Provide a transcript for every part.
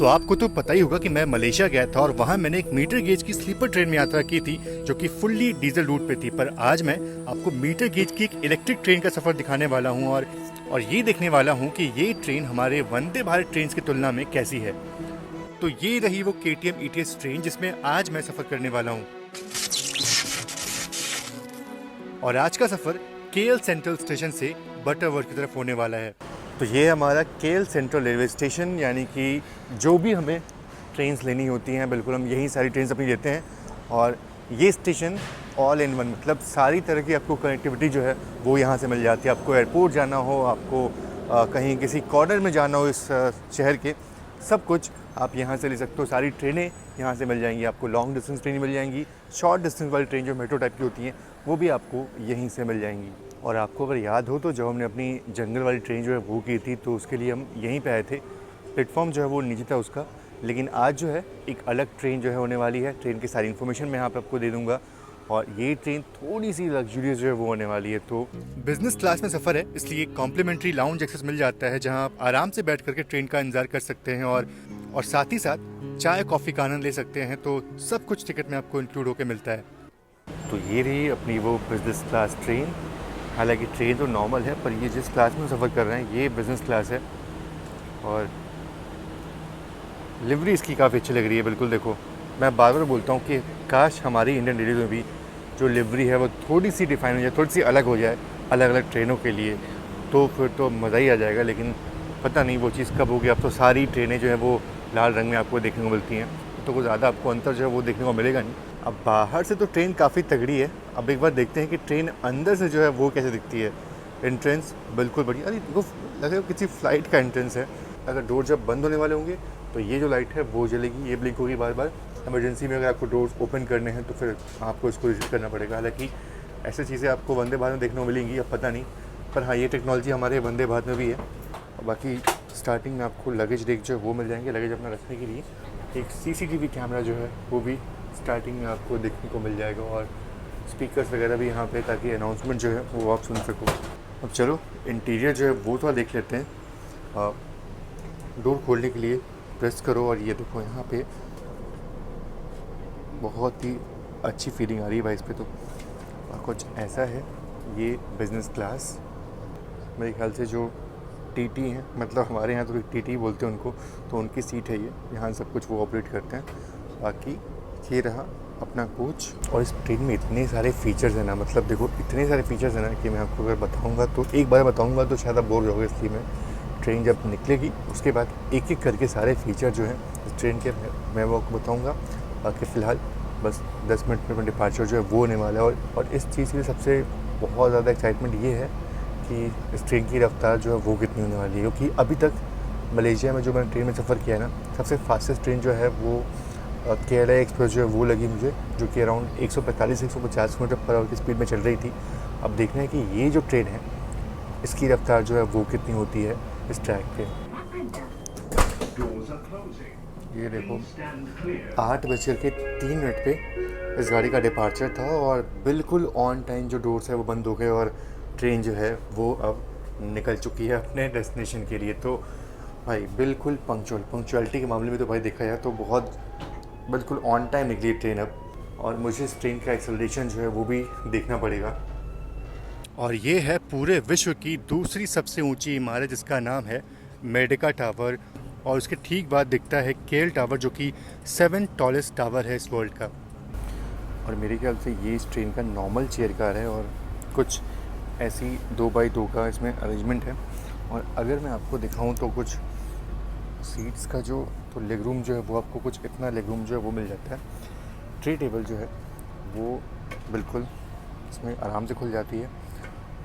तो आपको तो पता ही होगा कि मैं मलेशिया गया था और वहाँ मैंने एक मीटर गेज की स्लीपर ट्रेन में यात्रा की थी जो कि फुल्ली डीजल रूट पे थी। पर आज मैं आपको मीटर गेज की एक इलेक्ट्रिक ट्रेन का सफ़र दिखाने वाला हूँ और ये देखने वाला हूँ कि ये ट्रेन हमारे वंदे भारत ट्रेन की तुलना में कैसी है। तो ये रही वो KTM ETS ट्रेन जिसमें आज मैं सफ़र करने वाला हूँ। और आज का सफ़र KL सेंट्रल स्टेशन से बटरवर्थ की तरफ होने वाला है। तो ये हमारा KL सेंट्रल रेलवे स्टेशन, यानी कि जो भी हमें ट्रेन्स लेनी होती हैं बिल्कुल हम यही सारी ट्रेन्स अपनी लेते हैं। और ये स्टेशन ऑल इन वन, मतलब सारी तरह की आपको कनेक्टिविटी जो है वो यहाँ से मिल जाती है। आपको एयरपोर्ट जाना हो, आपको कहीं किसी कॉर्नर में जाना हो इस शहर के, सब कुछ आप यहाँ से ले सकते हो। सारी ट्रेनें यहाँ से मिल जाएंगी आपको। लॉन्ग डिस्टेंस ट्रेनें मिल जाएंगी, शॉर्ट डिस्टेंस वाली ट्रेन जो मेट्रो टाइप की होती हैं वो भी आपको यहीं से मिल जाएंगी। और आपको अगर याद हो तो जब हमने अपनी जंगल वाली ट्रेन जो है वो की थी तो उसके लिए हम यहीं पे आए थे। प्लेटफॉर्म जो है वो नीचे था उसका, लेकिन आज जो है एक अलग ट्रेन जो है होने वाली है। ट्रेन की सारी इन्फॉर्मेशन मैं यहाँ पे आपको दे दूँगा। और ये ट्रेन थोड़ी सी लग्जरियस जो है वो होने वाली है। तो बिजनेस क्लास में सफ़र है, इसलिए कॉम्प्लीमेंट्री लाउंज एक्सेस मिल जाता है जहाँ आप आराम से बैठ करके ट्रेन का इंतज़ार कर सकते हैं और साथ ही साथ चाय कॉफ़ी का आनंद ले सकते हैं। तो सब कुछ टिकट में आपको इंक्लूड होकर मिलता है। तो ये रही अपनी वो बिज़नेस क्लास ट्रेन। हालांकि ट्रेन तो नॉर्मल है, पर ये जिस क्लास में सफ़र कर रहे हैं ये बिज़नेस क्लास है। और लिवरी इसकी काफ़ी अच्छी लग रही है। बिल्कुल देखो, मैं बार बार बोलता हूँ कि काश हमारी इंडियन रेलवे में भी जो लिवरी है वो थोड़ी सी डिफाइन हो जाए, थोड़ी सी अलग हो जाए अलग अलग ट्रेनों के लिए, तो फिर तो मज़ा ही आ जाएगा। लेकिन पता नहीं वो चीज़ कब होगी। अब तो सारी ट्रेनें जो है वो लाल रंग में आपको देखने को मिलती हैं, तो कुछ ज़्यादा आपको अंतर जो है वो देखने को मिलेगा नहीं। अब बाहर से तो ट्रेन काफ़ी तगड़ी है, अब एक बार देखते हैं कि ट्रेन अंदर से जो है वो कैसे दिखती है। एंट्रेंस बिल्कुल बढ़िया। अरे देखो, लग रहा है किसी फ़्लाइट का एंट्रेंस है। अगर डोर जब बंद होने वाले होंगे तो ये जो लाइट है वो जलेगी, ये ब्लिंक होगी बार बार। इमरजेंसी में अगर आपको डोर्स ओपन करने हैं तो फिर आपको इसको रिजेक्ट करना पड़ेगा। हालांकि ऐसी चीज़ें आपको वंदे भारत में देखने को मिलेंगी, अब पता नहीं, पर हाँ ये टेक्नोलॉजी हमारे वंदे भारत में भी है। और बाकी स्टार्टिंग में आपको लगेज रेक जो है वो मिल जाएंगे, लगेज अपना रखने के लिए। एक CCTV कैमरा जो है वो भी स्टार्टिंग में आपको देखने को मिल जाएगा, और स्पीकर्स वगैरह भी यहाँ पे, ताकि अनाउंसमेंट जो है वो आप सुन सको। अब चलो इंटीरियर जो है वो थोड़ा देख लेते हैं। डोर खोलने के लिए प्रेस करो और ये देखो यहाँ पे बहुत ही अच्छी फीलिंग आ रही है भाई इस पे तो। और कुछ ऐसा है ये बिज़नेस क्लास। मेरे ख्याल से जो TT हैं, मतलब हमारे यहाँ तो TT बोलते हैं उनको, तो उनकी सीट है ये, यहाँ सब कुछ वो ऑपरेट करते हैं। बाकी ये रहा अपना कोच। और इस ट्रेन में इतने सारे फीचर्स हैं ना, मतलब देखो इतने सारे फीचर्स हैं ना कि मैं आपको अगर बताऊँगा तो एक बार बताऊँगा तो शायद आप बोर हो जाओगे। इसलिए मैं ट्रेन जब निकलेगी उसके बाद एक एक करके सारे फीचर जो हैं इस ट्रेन के मैं वो आपको बताऊँगा। बाकी फ़िलहाल बस 10 मिनट में डिपार्चर जो है वो होने वाला है। और इस चीज़ की सबसे बहुत ज़्यादा एक्साइटमेंट ये है कि इस ट्रेन की रफ्तार जो है वो कितनी होने वाली है। क्योंकि अभी तक मलेशिया में जो मैंने ट्रेन में सफ़र किया है ना, सबसे फास्टेस्ट ट्रेन जो है वो KLIA एक्सप्रेस जो है वो लगी मुझे, जो कि अराउंड 145-150 किलोमीटर पर आवर की स्पीड में चल रही थी। अब देखना है कि ये जो ट्रेन है इसकी रफ्तार जो है वो कितनी होती है इस ट्रैक पे। ये देखो 8:03 पे इस गाड़ी का डिपार्चर था और बिल्कुल ऑन टाइम जो डोर्स है वो बंद हो गए और ट्रेन जो है वो अब निकल चुकी है अपने डेस्टिनेशन के लिए। तो भाई बिल्कुल पंक्चुअलिटी के मामले में तो भाई देखा जाए तो बहुत बिल्कुल ऑन टाइम निकली ट्रेन अब। और मुझे इस ट्रेन का एक्सेलरेशन जो है वो भी देखना पड़ेगा। और ये है पूरे विश्व की दूसरी सबसे ऊंची इमारत जिसका नाम है मेडिका टावर, और उसके ठीक बाद दिखता है KL टावर जो कि 7th टॉलेस्ट टावर है इस वर्ल्ड का। और मेरे ख्याल से ये इस ट्रेन का नॉर्मल चेयर कार है और कुछ ऐसी 2x2 का इसमें अरेंजमेंट है। और अगर मैं आपको दिखाऊं तो कुछ सीट्स का जो तो लेग रूम जो है वो आपको कुछ इतना लेग रूम जो है वो मिल जाता है। ट्रे टेबल जो है वो बिल्कुल इसमें आराम से खुल जाती है।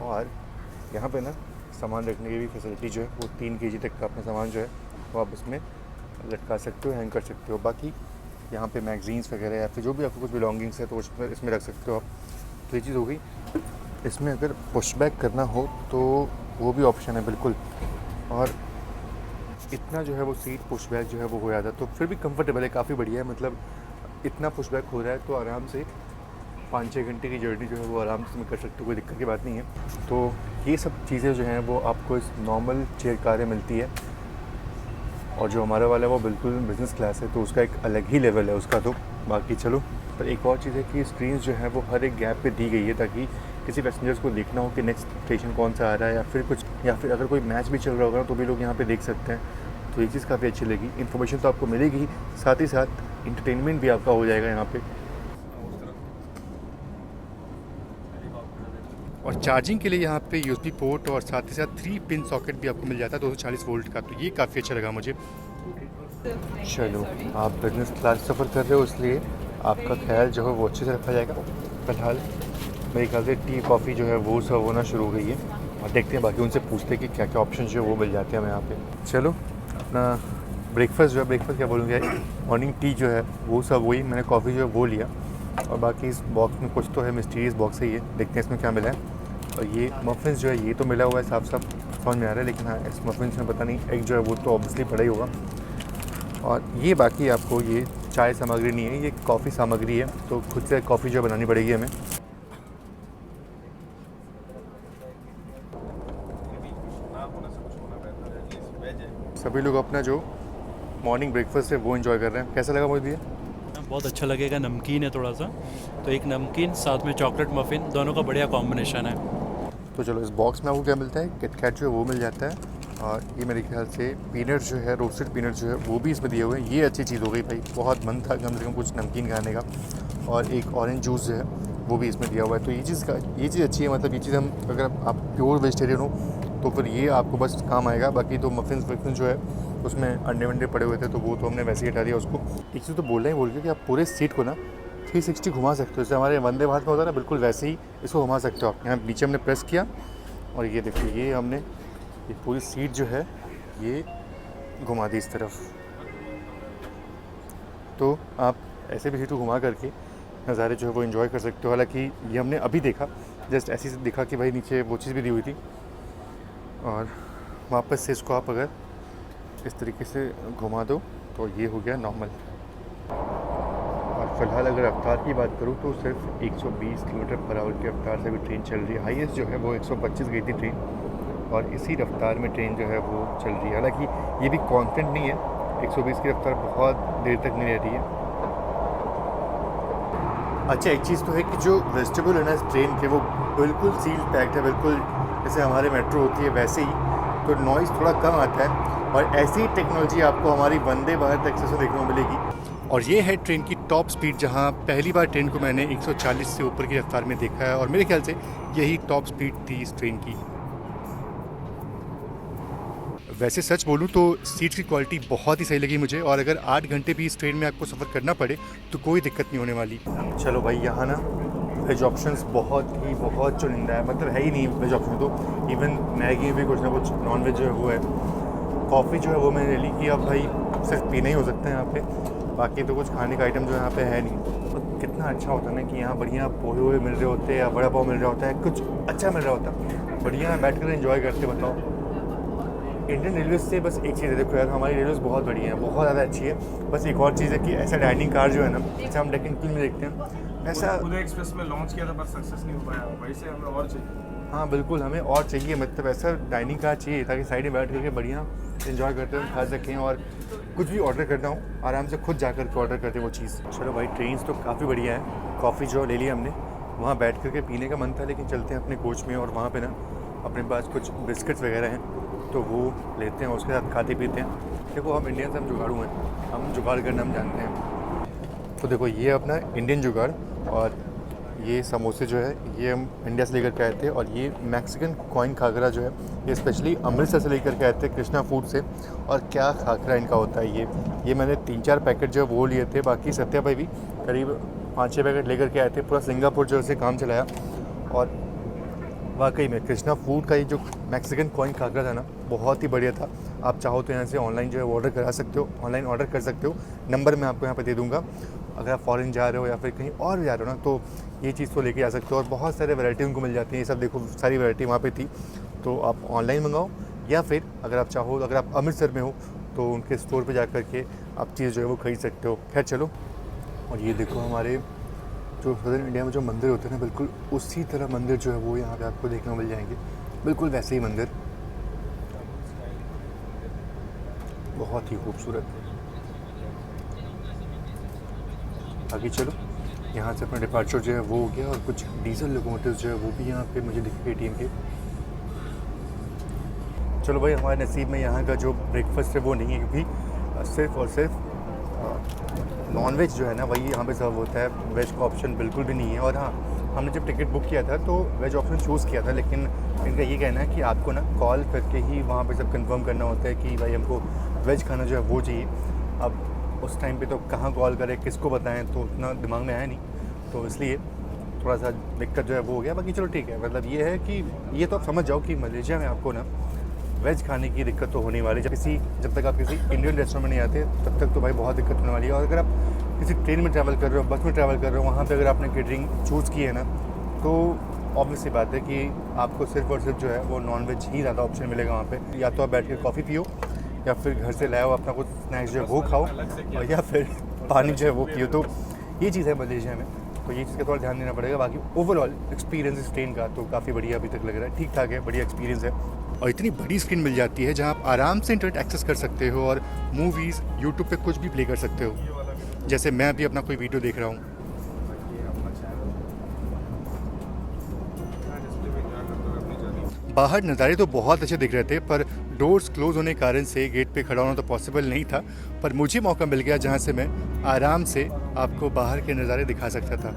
और यहाँ पे ना सामान रखने की भी फैसिलिटी जो है वो 3 kg तक का अपना सामान जो है वो आप इसमें लटका सकते हो, हैंग कर सकते हो। बाकी यहाँ पे मैगजीन्स वगैरह या फिर जो भी आपको कुछ बिलोंगिंग्स है तो इसमें रख सकते हो आप। तो ये चीज़ हो गई। इसमें अगर पुशबैक करना हो तो वो भी ऑप्शन है बिल्कुल। और इतना जो है वो सीट पुशबैक जो है वो हो जाता है, तो फिर भी कंफर्टेबल है, काफ़ी बढ़िया है। मतलब इतना पुशबैक हो रहा है तो आराम से 5-6 घंटे की जर्नी जो है वो आराम से मैं कर सकते हो, कोई दिक्कत की बात नहीं है। तो ये सब चीज़ें जो हैं वो आपको इस नॉर्मल चेयर कार में मिलती है। और जो हमारा वाला है वो बिल्कुल बिज़नेस क्लास है, तो उसका एक अलग ही लेवल है उसका। तो बाकी चलो, पर एक और चीज़ है कि स्क्रीन्स जो है वो हर एक गैप पे दी गई है, ताकि किसी पैसेंजर्स को देखना हो कि नेक्स्ट स्टेशन कौन सा आ रहा है, या फिर अगर कोई मैच भी चल रहा होगा तो भी लोग यहाँ पे देख सकते हैं। तो ये चीज़ काफ़ी अच्छी लगी। इन्फॉर्मेशन तो आपको मिलेगी, साथ ही साथ इंटरटेनमेंट भी आपका हो जाएगा यहाँ पे। और चार्जिंग के लिए यहाँ पे यूएसबी पोर्ट और साथ ही साथ 3 पिन सॉकेट भी आपको मिल जाता है 240 वोल्ट का, तो ये काफ़ी अच्छा लगा मुझे। चलो, आप बिजनेस क्लास सफ़र कर रहे हो, इसलिए आपका ख्याल जो है वो अच्छे से रखा जाएगा। फ़िलहाल मेरे ख्याल से टी कॉफ़ी जो है वो सर्व होना शुरू हो गई है, और देखते हैं बाकी उनसे पूछते हैं कि क्या क्या ऑप्शन जो है वो मिल जाते हैं हमें यहाँ पे। चलो, अपना ब्रेकफास्ट जो है, ब्रेकफास्ट क्या बोलूँगा, मॉर्निंग टी जो है वो सब वही, मैंने कॉफ़ी जो है वो लिया, और बाकी इस बॉक्स में कुछ तो है, मिस्टीरियस बॉक्स है ये, देखते हैं इसमें क्या मिला है। और ये मफ़िन्स जो है ये तो मिला हुआ है, साफ साफ समझ में आ रहा है, लेकिन हाँ इस मफ़िन्स में पता नहीं एग जो है वो तो ऑब्वियसली पड़ा ही होगा। और ये बाकी आपको ये चाय सामग्री नहीं है, ये कॉफ़ी सामग्री है, तो खुद से कॉफ़ी जो बनानी पड़ेगी हमें। सभी लोग अपना जो मॉर्निंग ब्रेकफास्ट है वो एंजॉय कर रहे हैं। कैसा लगा मुझे भैया? बहुत अच्छा लगेगा, नमकीन है थोड़ा सा, तो एक नमकीन साथ में चॉकलेट मफ़िन, दोनों का बढ़िया कॉम्बिनेशन है। तो चलो, इस बॉक्स में आपको क्या मिलता है, किटकैट जो है वो मिल जाता है, और ये मेरे ख्याल से पीनट जो है, रोस्टेड पीनट जो है वो भी इसमें दिए हुए हैं। ये अच्छी चीज़ हो गई भाई, बहुत मन था कम से कम कुछ नमकीन खाने का। और एक ऑरेंज जूस जो है वो भी इसमें दिया हुआ है, तो ये चीज़ अच्छी है। मतलब ये चीज़ हम, अगर आप प्योर वेजिटेरियन हो तो फिर ये आपको बस काम आएगा। बाकी तो मफ़िन्स वफ़िन जो है उसमें अंडे वंडे पड़े हुए थे, तो वो तो हमने वैसे ही हटा दिया उसको। एक चीज़ तो बोल के कि आप पूरे सीट को ना 360 घुमा सकते हो, जैसे हमारे वंदे भारत में होता है ना, बिल्कुल वैसे ही इसको घुमा सकते हो आप। यहाँ नीचे हमने प्रेस किया, और ये देखिए, ये हमने ये पूरी सीट जो है ये घुमा दी इस तरफ। तो आप ऐसे भी सीट को घुमा करके नज़ारे जो है वो एंजॉय कर सकते हो। हालांकि ये हमने अभी देखा, जस्ट ऐसे से दिखा कि भाई नीचे वो चीज़ भी दी हुई थी, और वापस से इसको आप अगर इस तरीके से घुमा दो तो ये हो गया नॉर्मल। और फ़िलहाल अगर रफ्तार की बात करूँ तो सिर्फ 120 किलोमीटर पर आवर की रफ्तार से भी ट्रेन चल रही है। हाईएस्ट जो है वो 125 गई थी ट्रेन, और इसी रफ्तार में ट्रेन जो है वो चल रही है। हालांकि ये भी कांस्टेंट नहीं है, 120 की रफ्तार बहुत देर तक नहीं रहती है। अच्छा, एक चीज़ तो है कि जो वेजिटेबल है ना इस ट्रेन के, वो बिल्कुल सील पैक्ड है, बिल्कुल जैसे हमारे मेट्रो होती है वैसे ही, तो नॉइज़ थोड़ा कम आता है। और ऐसी ही टेक्नोलॉजी आपको हमारी वंदे भारत एक्सप्रेस में देखने को मिलेगी। और ये है ट्रेन की टॉप स्पीड, जहाँ पहली बार ट्रेन को मैंने 140 से ऊपर की रफ्तार में देखा है, और मेरे ख्याल से यही टॉप स्पीड थी इस ट्रेन की। वैसे सच बोलूँ तो सीट की क्वालिटी बहुत ही सही लगी मुझे, और अगर 8 घंटे भी इस ट्रेन में आपको सफ़र करना पड़े तो कोई दिक्कत नहीं होने वाली। चलो भाई, यहाँ ना वेज ऑप्शंस बहुत चुनिंदा है, मतलब है ही नहीं वेज ऑप्शन तो। इवन मैगी में भी कुछ ना कुछ नॉन वेज जो है वो है। कॉफ़ी जो है वो मैंने ली कि अब भाई सिर्फ पीना ही हो सकता है यहाँ पे, बाकी तो कुछ खाने का आइटम जो यहाँ पे है नहीं। तो कितना अच्छा होता है ना कि यहाँ बढ़िया पोहे वोहे मिल रहे होते हैं, या बड़ा पाव मिल रहा होता है, कुछ अच्छा मिल रहा होता, बढ़िया बैठ कर एंजॉय करते। बताओ, इंडियन रेलवे से बस एक चीज़ है, देखो यार हमारी रेलवेज़ बहुत बढ़िया है, बहुत ज़्यादा अच्छी है। बस एक और चीज़ है कि ऐसा डाइनिंग कार जो है ना, जैसे हम डेक्कन क्वीन में देखते हैं, ऐसा उदय एक्सप्रेस में लॉन्च किया था पर सक्सेस नहीं हो पाया, वैसे हमें और चाहिए। हाँ बिल्कुल, हमें और चाहिए, मतलब ऐसा डाइनिंग कार चाहिए ताकि साइड में बैठ करके बढ़िया एंजॉय करते हुए खा सकें, और कुछ भी ऑर्डर करना हो आराम से खुद जा कर के ऑर्डर करते हैं वो चीज़। चलो भाई, ट्रेन तो काफ़ी बढ़िया है। कॉफ़ी जो ले लिया हमने, वहाँ बैठ करके पीने का मन था, लेकिन चलते हैं अपने कोच में, और वहाँ पे ना अपने पास कुछ बिस्किट्स वगैरह हैं तो वो लेते हैं, उसके साथ खाते पीते हैं। देखो, हम इंडियन से हम जुगाड़ू हैं, हम जुगाड़ करना हम जानते हैं। तो देखो, ये अपना इंडियन जुगाड़, और ये समोसे जो है ये हम इंडिया से लेकर के आए थे, और ये मैक्सिकन कॉइन खाखरा जो है ये स्पेशली अमृतसर से लेकर के आए थे, कृष्णा फूड से। और क्या खाखरा इनका होता है ये मैंने 3-4 पैकेट जो है वो लिए थे, बाकी सत्या भाई भी करीब 5-6 पैकेट लेकर के आए थे। पूरा सिंगापुर जो है काम चलाया, और वाकई में कृष्णा फूड का ये जो मैक्सिकन कॉइन खाखरा था ना, बहुत ही बढ़िया था। आप चाहो तो यहाँ से ऑनलाइन जो है ऑर्डर करा सकते हो, ऑनलाइन ऑर्डर कर सकते हो, नंबर मैं आपको यहाँ पे दे दूँगा। अगर आप फॉरेन जा रहे हो या फिर कहीं और भी जा रहे हो ना, तो ये चीज़ तो लेके आ सकते हो, और बहुत सारे वैरायटी उनको मिल जाती है। ये सब देखो, सारी वैरायटी वहाँ पे थी, तो आप ऑनलाइन मंगाओ, या फिर अगर आप चाहो, अगर आप अमृतसर में हो तो उनके स्टोर पे जा कर के आप चीज़ जो है वो खरीद सकते हो। खैर चलो, और ये देखो हमारे जो सदर्न इंडिया में जो मंदिर होते हैं ना, बिल्कुल उसी तरह मंदिर जो है वो यहाँ पे आपको देखने को मिल जाएंगे, बिल्कुल वैसे ही मंदिर, बहुत बहुत ही खूबसूरत। आगे चलो, यहाँ से अपना डिपार्चर जो है वो हो गया और कुछ डीजल लोकोमोटिव्स जो है वो भी यहाँ पे मुझे दिख गए टीम के। चलो भाई, हमारे नसीब में यहाँ का जो ब्रेकफास्ट है वो नहीं है, क्योंकि सिर्फ और सिर्फ नॉन वेज जो है ना वही यहाँ पे सर्व होता है, वेज का ऑप्शन बिल्कुल भी नहीं है। और हाँ, हमने जब टिकट बुक किया था तो वेज ऑप्शन चूज़ किया था, लेकिन इनका ये कहना है कि आपको ना कॉल करके ही वहाँ पे सब कंफर्म करना होता है कि भाई हमको वेज खाना जो है वो चाहिए। अब उस टाइम पे तो कहाँ कॉल करें, किसको बताएं, तो उतना दिमाग में आया नहीं, तो इसलिए थोड़ा सा दिक्कत जो है वो हो गया। बाकी चलो ठीक है, मतलब ये है कि ये तो आप समझ जाओ कि मलेशिया में आपको ना वेज खाने की दिक्कत तो होने वाली है। जब तक आप किसी इंडियन रेस्टोरेंट में नहीं आते तब तक तो भाई बहुत दिक्कत होने वाली है। और अगर आप किसी ट्रेन में ट्रैवल कर रहे हो, बस में ट्रैवल कर रहे हो, वहाँ पे अगर आपने केटरिंग चूज़ की है ना, तो ऑब्वियसली बात है कि आपको सिर्फ और सिर्फ जो है वो नॉन वेज ही ज़्यादा ऑप्शन मिलेगा वहाँ पे। या तो आप बैठ के कॉफ़ी पियो, या फिर घर से लाओ अपना कुछ स्नैक्स जो है वो खाओ, और या फिर पानी जो है वो पियो। तो ये चीज़ है मलेशिया में, तो ये चीज़ का थोड़ा ध्यान देना पड़ेगा। बाकी ओवरऑल एक्सपीरियंस इस ट्रेन का तो काफ़ी बढ़िया अभी तक लग रहा है, ठीक ठाक है, बढ़िया एक्सपीरियंस है। और इतनी बड़ी स्क्रीन मिल जाती है जहाँ आप आराम से इंटरनेट एक्सेस कर सकते हो और मूवीज़ यूट्यूब पे कुछ भी प्ले कर सकते हो। जैसे मैं अभी अपना कोई वीडियो देख रहा हूँ। बाहर नज़ारे तो बहुत अच्छे दिख रहे थे, पर डोर्स क्लोज होने के कारण से गेट पे खड़ा होना तो पॉसिबल नहीं था। पर मुझे मौका मिल गया जहाँ से मैं आराम से आपको बाहर के नज़ारे दिखा सकता था।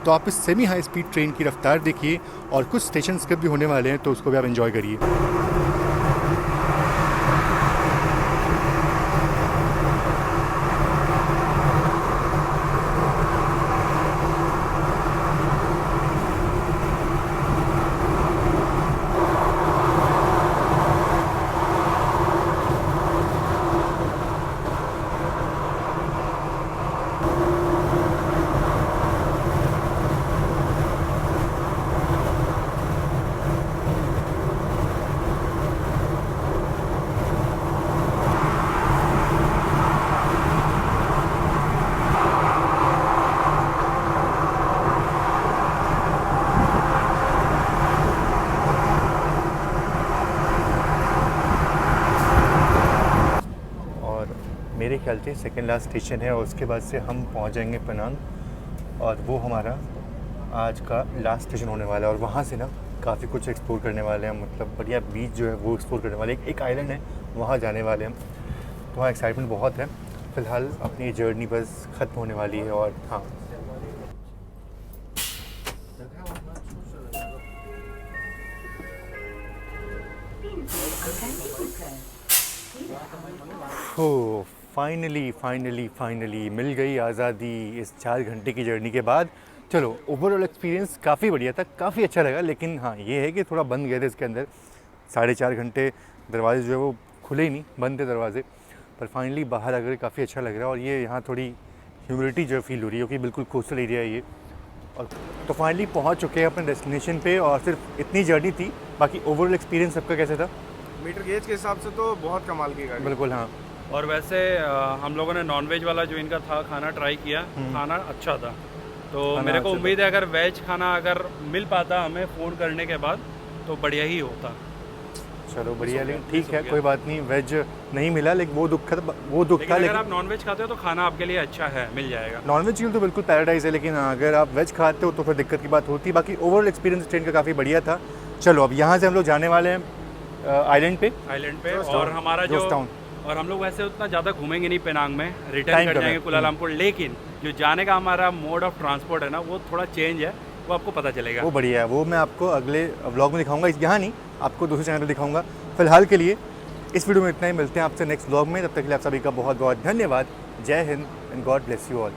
तो आप इस सेमी हाई स्पीड ट्रेन की रफ्तार देखिए, और कुछ स्टेशन स्किप भी होने वाले हैं तो उसको भी आप एंजॉय करिए। मेरे ख्याल से सेकेंड लास्ट स्टेशन है और उसके बाद से हम पहुंच जाएंगे पेनांग, और वो हमारा आज का लास्ट स्टेशन होने वाला है। और वहाँ से ना काफ़ी कुछ एक्सप्लोर करने वाले हैं, मतलब बढ़िया बीच जो है वो एक्सप्लोर करने वाले हैं। एक आइलैंड है वहाँ जाने वाले हैं, तो वहाँ एक्साइटमेंट बहुत है। फ़िलहाल अपनी जर्नी बस ख़त्म होने वाली है। और हाँ, हो फाइनली मिल गई आज़ादी इस 4 घंटे की जर्नी के बाद। चलो, ओवरऑल एक्सपीरियंस काफ़ी बढ़िया था, काफ़ी अच्छा लगा। लेकिन हाँ, ये है कि थोड़ा बंद गए थे इसके अंदर, 4.5 घंटे दरवाजे जो है वो खुले ही नहीं, बंद थे दरवाजे। पर फाइनली बाहर आकर काफ़ी अच्छा लग रहा है। और ये यहाँ थोड़ी ह्यूमिडिटी जो फील हो रही है, क्योंकि बिल्कुल कोस्टल एरिया है ये। और तो फाइनली पहुँच चुके हैं अपने डेस्टिनेशन पे, और सिर्फ इतनी जर्नी थी। बाकी ओवरऑल एक्सपीरियंस सबका कैसा था? मीटर गेज के हिसाब से तो बहुत कमाल की गाड़ी। बिल्कुल हाँ। और वैसे हम लोगों ने नॉनवेज वाला जो इनका था खाना ट्राई किया, खाना अच्छा था। तो मेरे को उम्मीद है अगर वेज खाना अगर मिल पाता हमें फ़ोन करने के बाद तो बढ़िया ही होता। चलो बढ़िया, लेकिन ठीक है, कोई बात नहीं, वेज नहीं मिला, लेकिन वो दुख था। लेकिन अगर आप नॉनवेज खाते हो तो खाना आपके लिए अच्छा है, मिल जाएगा। नॉनवेज के लिए तो बिल्कुल पैराडाइज है, लेकिन अगर आप वेज खाते हो तो फिर दिक्कत की बात होती है। बाकी ओवरऑल एक्सपीरियंस ट्रेन का काफ़ी बढ़िया था। चलो, अब यहाँ से हम लोग जाने वाले हैं आइलैंड पे। और हमारा जो और हम लोग वैसे उतना ज़्यादा घूमेंगे नहीं पेनांग में, रिटर्न कर जाएंगे कुलालमपुर। लेकिन जो जाने का हमारा मोड ऑफ ट्रांसपोर्ट है ना, वो थोड़ा चेंज है, वो आपको पता चलेगा। वो बढ़िया है, वो मैं आपको अगले व्लॉग में दिखाऊंगा, यहाँ नहीं, आपको दूसरे चैनल पर दिखाऊंगा। फिलहाल के लिए इस वीडियो में इतना ही, मिलते हैं आपसे नेक्स्ट व्लॉग में। तब तक के लिए आप सभी का बहुत बहुत धन्यवाद। जय Hind and God bless you all.